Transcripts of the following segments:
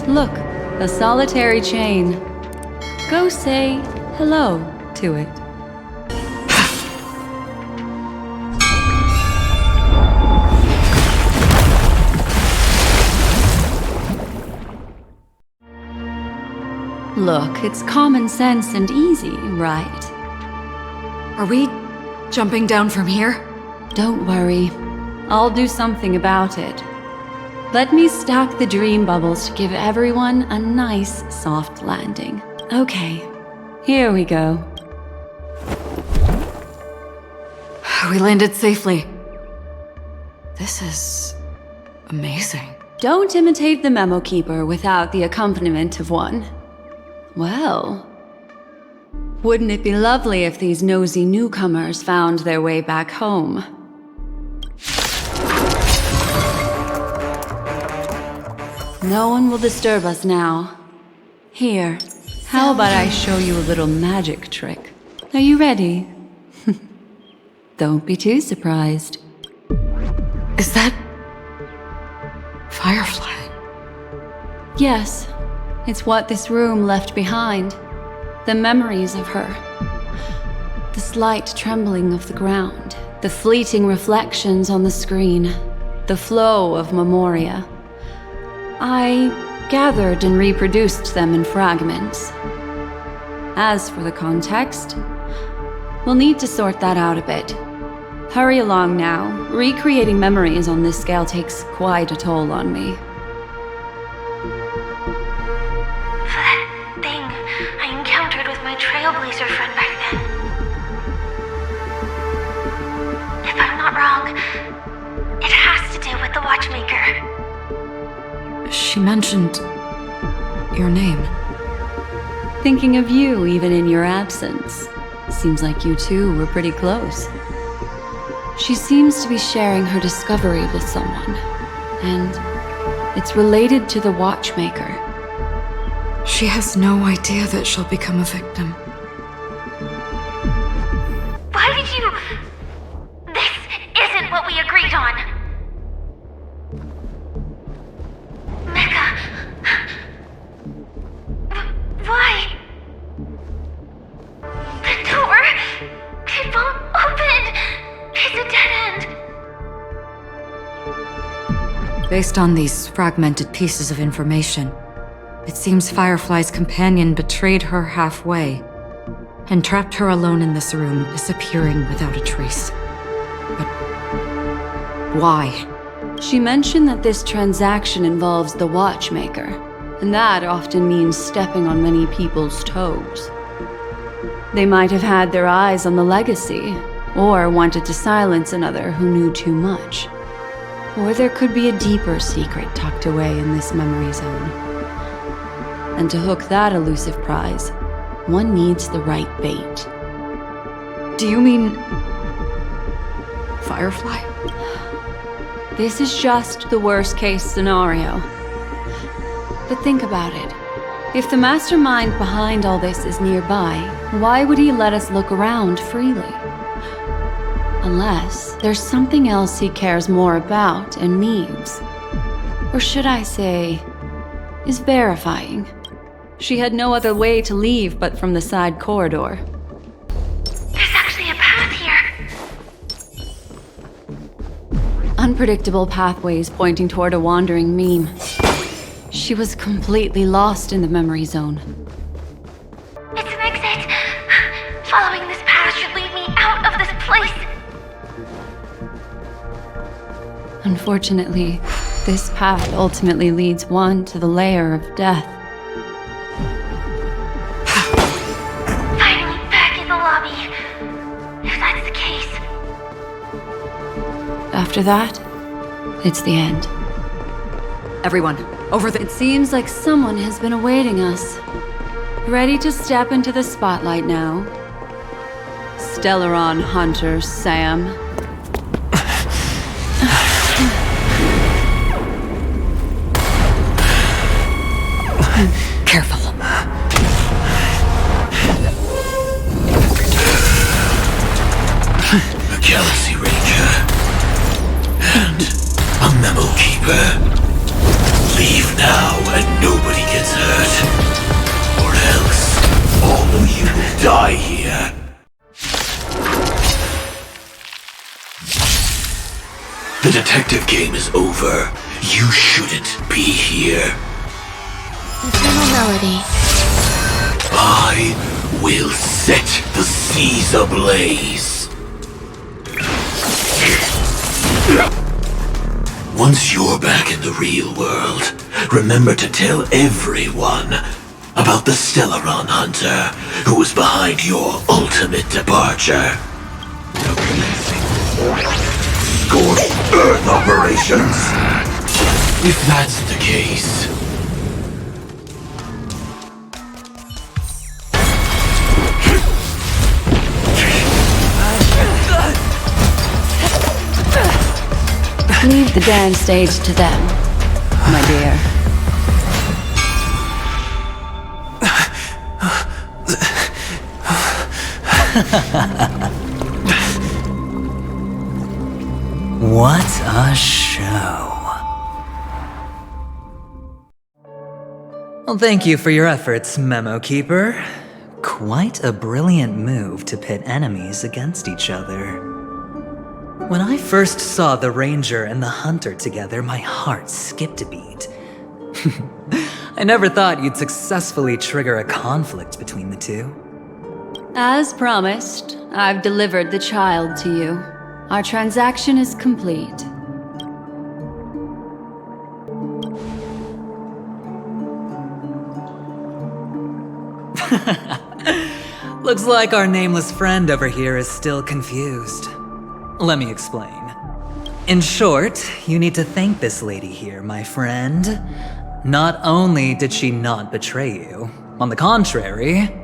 Look, a solitary chain. Go say hello to it. Look, it's common sense and easy, right? Are we jumping down from here? Don't worry. I'll do something about it. Let me stack the dream bubbles to give everyone a nice, soft landing. Okay, here we go. We landed safely. This is amazing. Don't imitate the memo keeper without the accompaniment of one. Well, wouldn't it be lovely if these nosy newcomers found their way back home? No one will disturb us now. Here, how about I show you a little magic trick? Are you ready? Don't be too surprised. Is that Firefly? Yes, it's what this room left behind. The memories of her. The slight trembling of the ground. The fleeting reflections on the screen. The flow of memoria. I gathered and reproduced them in fragments. As for the context, we'll need to sort that out a bit. Hurry along now. Recreating memories on this scale takes quite a toll on me. That thing I encountered with my Trailblazer friend back then. If I'm not wrong, it has to do with the Watchmaker. She mentioned your name. Thinking of you even in your absence. Seems like you two were pretty close. She seems to be sharing her discovery with someone, and it's related to the Watchmaker. She has no idea that she'll become a victim. Why did you... This isn't what we agreed on. Mecca. Why? The door... It won't open. It's a dead end. Based on these fragmented pieces of information, it seems Firefly's companion betrayed her halfway and trapped her alone in this room, disappearing without a trace. But why? She mentioned that this transaction involves the Watchmaker, and that often means stepping on many people's toes. They might have had their eyes on the legacy, or wanted to silence another who knew too much. Or there could be a deeper secret tucked away in this memory zone. And to hook that elusive prize, one needs the right bait. Do you mean... Firefly? This is just the worst-case scenario. But think about it. If the mastermind behind all this is nearby, why would he let us look around freely? Unless there's something else he cares more about and needs. Or should I say, is verifying. She had no other way to leave but from the side corridor. There's actually a path here. Unpredictable pathways pointing toward a wandering meme. She was completely lost in the memory zone. It's an exit. Following this path should lead me out of this place. Unfortunately, this path ultimately leads one to the lair of death. Finally back in the lobby. If that's the case. After that, it's the end. Everyone, over the... It seems like someone has been awaiting us. Ready to step into the spotlight now. Stellaron Hunter Sam. Careful. A Galaxy Ranger. And a Memo Keeper. Leave now and nobody die here. The detective game is over. You shouldn't be here. Eternal melody. I will set the seas ablaze. Once you're back in the real world, remember to tell everyone about the Stellaron Hunter who was behind your ultimate departure. Scorched Earth operations. If that's the case, Leave the dance stage to them, my dear. What a show. Well, thank you for your efforts, Memo Keeper. Quite a brilliant move to pit enemies against each other. When I first saw the Ranger and the Hunter together, my heart skipped a beat. I never thought you'd successfully trigger a conflict between the two. As promised, I've delivered the child to you. Our transaction is complete. Looks like our nameless friend over here is still confused. Let me explain. In short, you need to thank this lady here, my friend. Not only did she not betray you, on the contrary,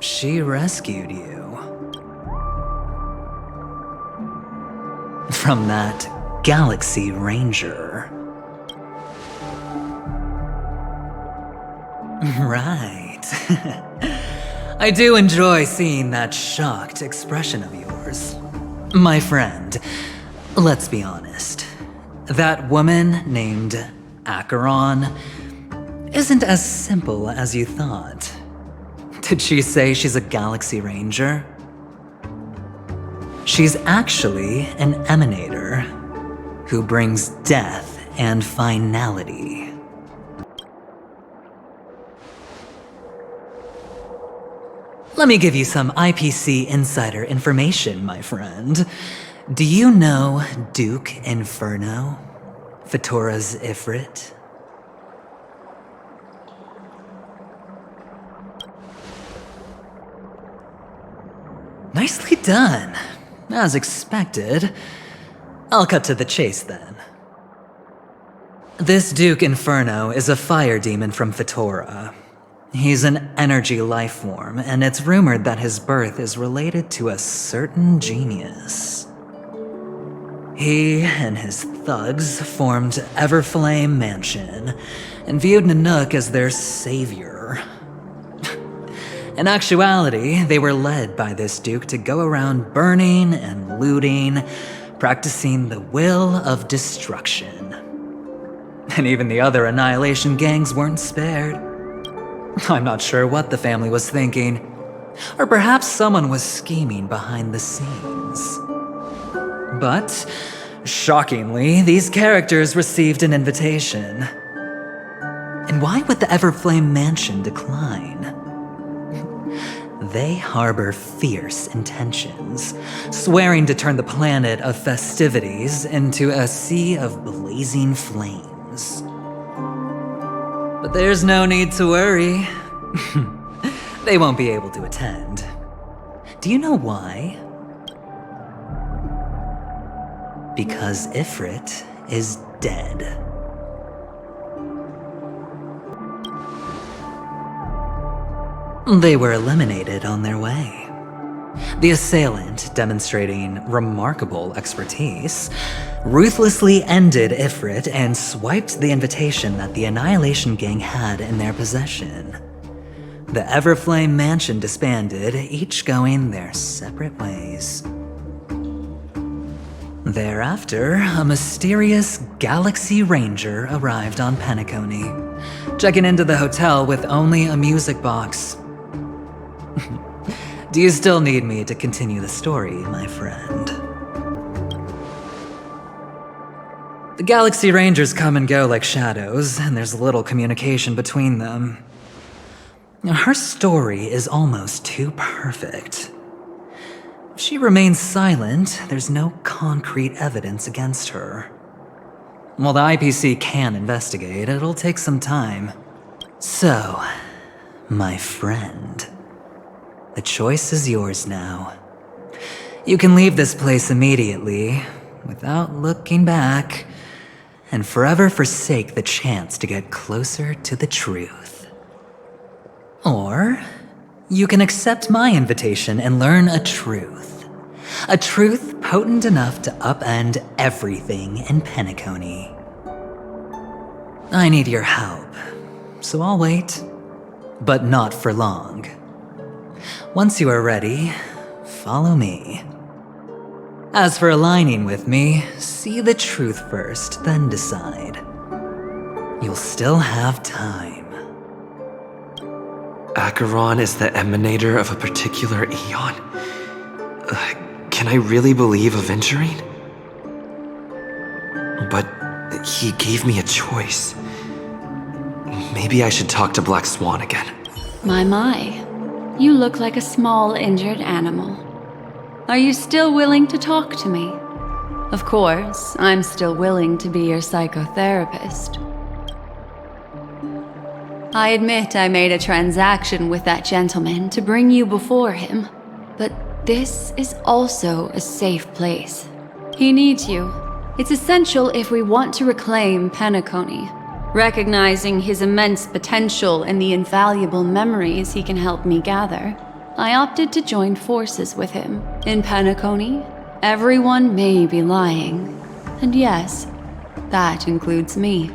she rescued you. From that Galaxy Ranger. Right. I do enjoy seeing that shocked expression of yours. My friend, let's be honest. That woman named Acheron isn't as simple as you thought. Did she say she's a Galaxy Ranger? She's actually an emanator who brings death and finality. Let me give you some IPC insider information, my friend. Do you know Duke Inferno? Fatora's Ifrit? Nicely done. As expected. I'll cut to the chase then. This Duke Inferno is a fire demon from Fatora. He's an energy life form, and it's rumored that his birth is related to a certain genius. He and his thugs formed Everflame Mansion and viewed Nanook as their savior. In actuality, they were led by this duke to go around burning and looting, practicing the will of destruction. And even the other Annihilation gangs weren't spared. I'm not sure what the family was thinking. Or perhaps someone was scheming behind the scenes. But, shockingly, these characters received an invitation. And why would the Everflame Mansion decline? They harbor fierce intentions, swearing to turn the planet of festivities into a sea of blazing flames. But there's no need to worry. They won't be able to attend. Do you know why? Because Ifrit is dead. They were eliminated on their way. The assailant, demonstrating remarkable expertise, ruthlessly ended Ifrit and swiped the invitation that the Annihilation Gang had in their possession. The Everflame Mansion disbanded, each going their separate ways. Thereafter, a mysterious Galaxy Ranger arrived on Penacony, checking into the hotel with only a music box. Do you still need me to continue the story, my friend? The Galaxy Rangers come and go like shadows, and there's little communication between them. Her story is almost too perfect. If she remains silent, there's no concrete evidence against her. While the IPC can investigate, it'll take some time. So, my friend, the choice is yours now. You can leave this place immediately, without looking back, and forever forsake the chance to get closer to the truth. Or, you can accept my invitation and learn a truth. A truth potent enough to upend everything in Penacony. I need your help, so I'll wait, but not for long. Once you are ready, follow me. As for aligning with me, see the truth first, then decide. You'll still have time. Acheron is the emanator of a particular eon? Can I really believe Aventurine? But he gave me a choice. Maybe I should talk to Black Swan again. My. You look like a small injured animal. Are you still willing to talk to me? Of course, I'm still willing to be your psychotherapist. I admit I made a transaction with that gentleman to bring you before him, but this is also a safe place. He needs you. It's essential if we want to reclaim Penacony. Recognizing his immense potential and the invaluable memories he can help me gather, I opted to join forces with him. In Penacony, everyone may be lying. And yes, that includes me.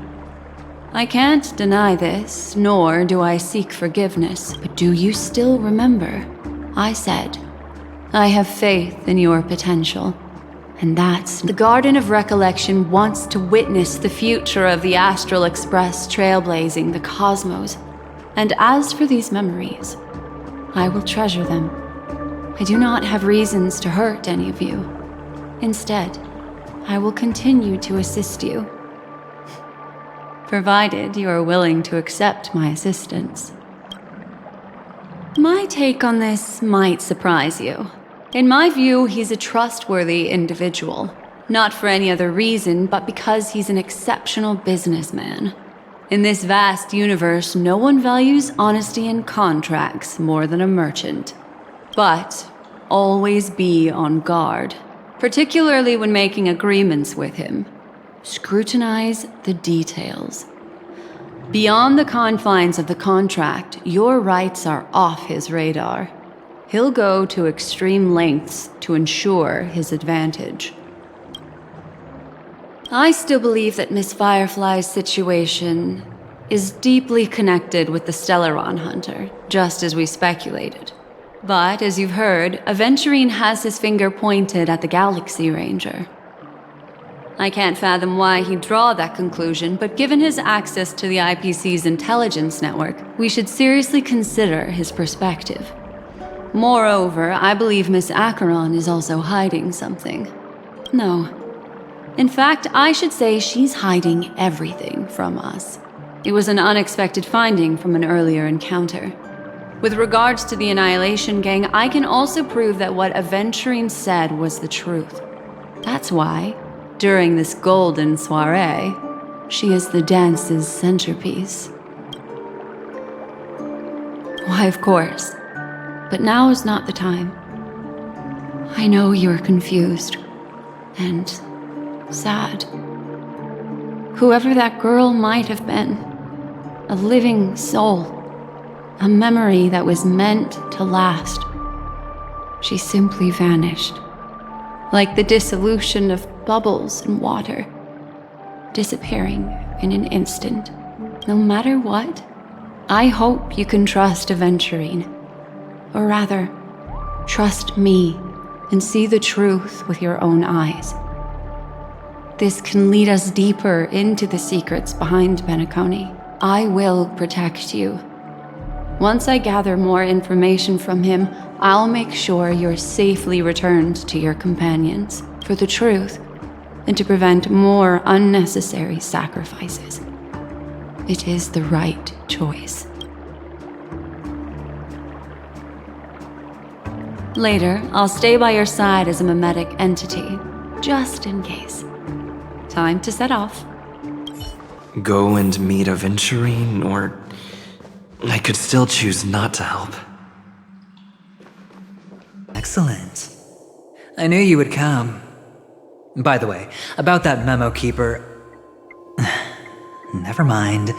I can't deny this, nor do I seek forgiveness, but do you still remember? I said, I have faith in your potential. And that's the Garden of Recollection wants to witness the future of the Astral Express trailblazing the cosmos. And as for these memories, I will treasure them. I do not have reasons to hurt any of you. Instead, I will continue to assist you. Provided you are willing to accept my assistance. My take on this might surprise you. In my view, he's a trustworthy individual. Not for any other reason, but because he's an exceptional businessman. In this vast universe, no one values honesty in contracts more than a merchant. But always be on guard, particularly when making agreements with him. Scrutinize the details. Beyond the confines of the contract, your rights are off his radar. He'll go to extreme lengths to ensure his advantage. I still believe that Miss Firefly's situation is deeply connected with the Stellaron Hunter, just as we speculated. But, as you've heard, Aventurine has his finger pointed at the Galaxy Ranger. I can't fathom why he'd draw that conclusion, but given his access to the IPC's intelligence network, we should seriously consider his perspective. Moreover, I believe Miss Acheron is also hiding something. No. In fact, I should say she's hiding everything from us. It was an unexpected finding from an earlier encounter. With regards to the Annihilation Gang, I can also prove that what Aventurine said was the truth. That's why, during this golden soiree, she is the dance's centerpiece. Why, of course. But now is not the time. I know you're confused and sad. Whoever that girl might have been, a living soul, a memory that was meant to last. She simply vanished, like the dissolution of bubbles in water, disappearing in an instant. No matter what, I hope you can trust Aventurine. Or rather, trust me and see the truth with your own eyes. This can lead us deeper into the secrets behind Penacony. I will protect you. Once I gather more information from him, I'll make sure you're safely returned to your companions for the truth and to prevent more unnecessary sacrifices. It is the right choice. Later, I'll stay by your side as a mimetic entity, just in case. Time to set off. Go and meet Aventurine, or I could still choose not to help. Excellent. I knew you would come. By the way, about that memo keeper... Never mind.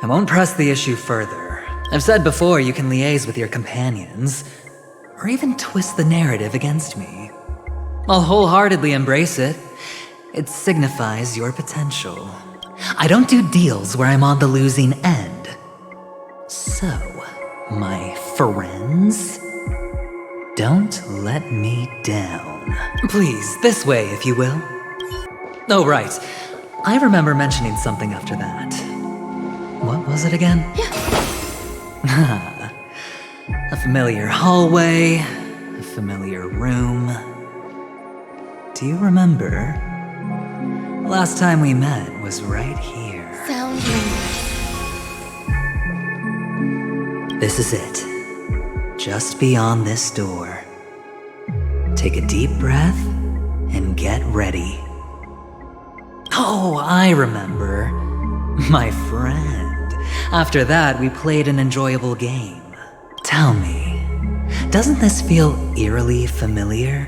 I won't press the issue further. I've said before you can liaise with your companions, or even twist the narrative against me. I'll wholeheartedly embrace it. It signifies your potential. I don't do deals where I'm on the losing end. So, my friends, don't let me down. Please, this way, if you will. Oh, right. I remember mentioning something after that. What was it again? A familiar hallway, a familiar room. Do you remember? Last time we met was right here. Sounds This is it. Just beyond this door. Take a deep breath and get ready. Oh, I remember. My friend. After that, we played an enjoyable game. Tell me, doesn't this feel eerily familiar?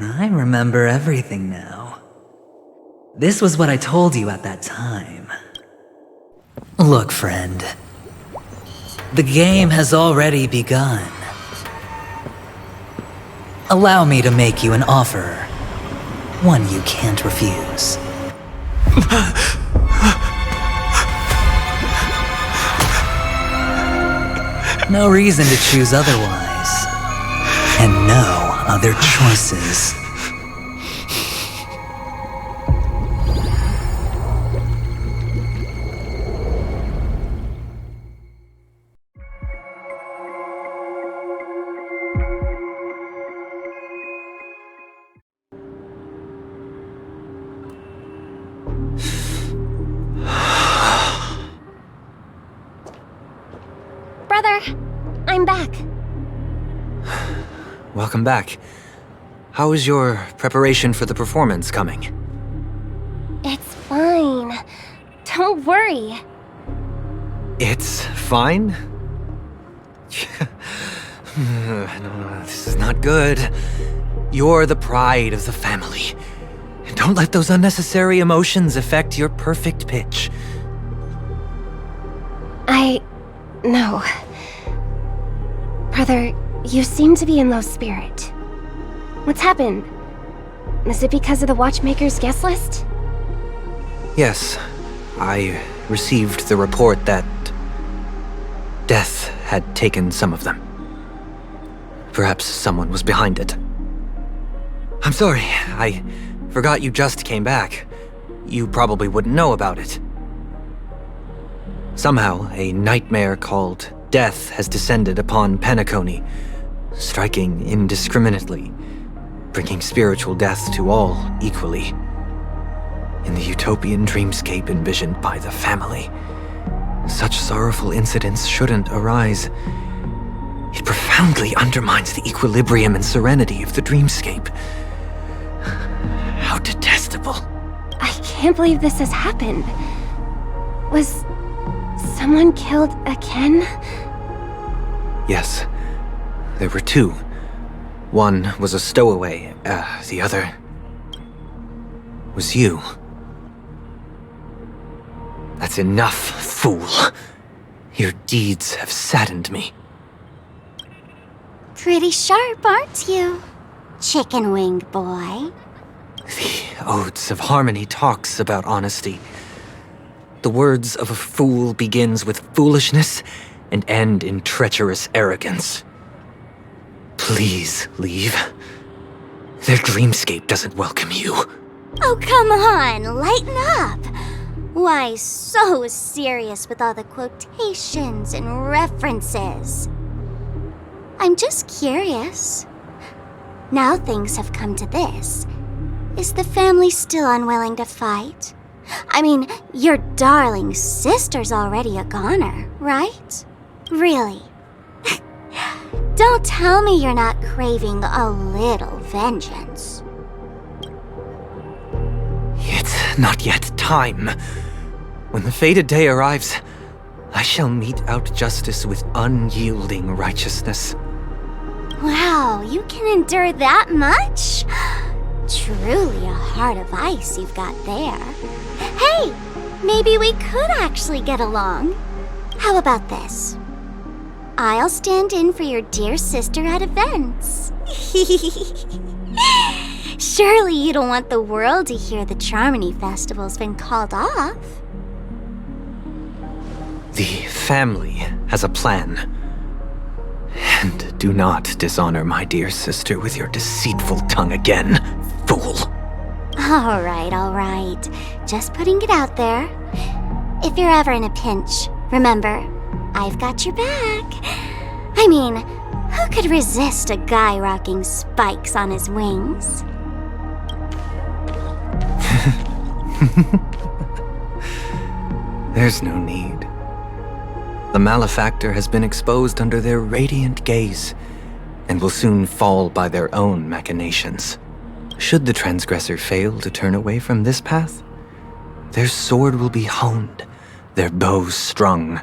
I remember everything now. This was what I told you at that time. Look, friend. The game has already begun. Allow me to make you an offer. One you can't refuse. No reason to choose otherwise. And no other choices. Brother, I'm back. Welcome back. How is your preparation for the performance coming? It's fine. Don't worry. It's fine? No, this is not good. You're the pride of the family. Don't let those unnecessary emotions affect your perfect pitch. No. Brother, you seem to be in low spirit. What's happened? Is it because of the Watchmaker's guest list? Yes, I received the report that death had taken some of them. Perhaps someone was behind it. I'm sorry, I forgot you just came back. You probably wouldn't know about it. Somehow, a nightmare called death has descended upon Penacony, striking indiscriminately, bringing spiritual death to all equally. In the utopian dreamscape envisioned by the family, such sorrowful incidents shouldn't arise. It profoundly undermines the equilibrium and serenity of the dreamscape. How detestable. I can't believe this has happened. Was someone killed again? Yes, there were two. One was a stowaway, the other was you. That's enough, fool. Your deeds have saddened me. Pretty sharp, aren't you, chicken wing boy? The Odes of Harmony talks about honesty. The words of a fool begins with foolishness and end in treacherous arrogance. Please leave. Their dreamscape doesn't welcome you. Oh, come on, lighten up. Why so serious with all the quotations and references? I'm just curious. Now things have come to this. Is the family still unwilling to fight? I mean, your darling sister's already a goner, right? Really? Don't tell me you're not craving a little vengeance. It's not yet time. When the fated day arrives, I shall mete out justice with unyielding righteousness. Wow, you can endure that much? Truly a heart of ice you've got there. Hey, maybe we could actually get along. How about this? I'll stand in for your dear sister at events. Surely you don't want the world to hear the Charmony Festival's been called off. The family has a plan. And do not dishonor my dear sister with your deceitful tongue again, fool. All right. Just putting it out there. If you're ever in a pinch, remember, I've got your back. I mean, who could resist a guy rocking spikes on his wings? There's no need. The malefactor has been exposed under their radiant gaze, and will soon fall by their own machinations. Should the transgressor fail to turn away from this path, their sword will be honed, their bow strung,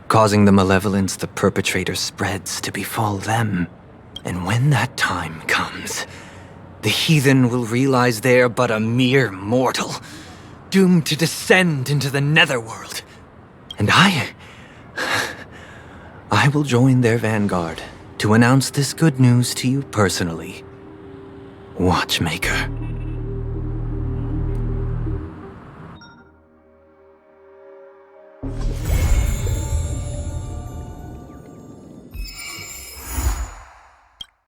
causing the malevolence the perpetrator spreads to befall them. And when that time comes, the heathen will realize they're but a mere mortal, doomed to descend into the netherworld. And I will join their vanguard to announce this good news to you personally. Watchmaker.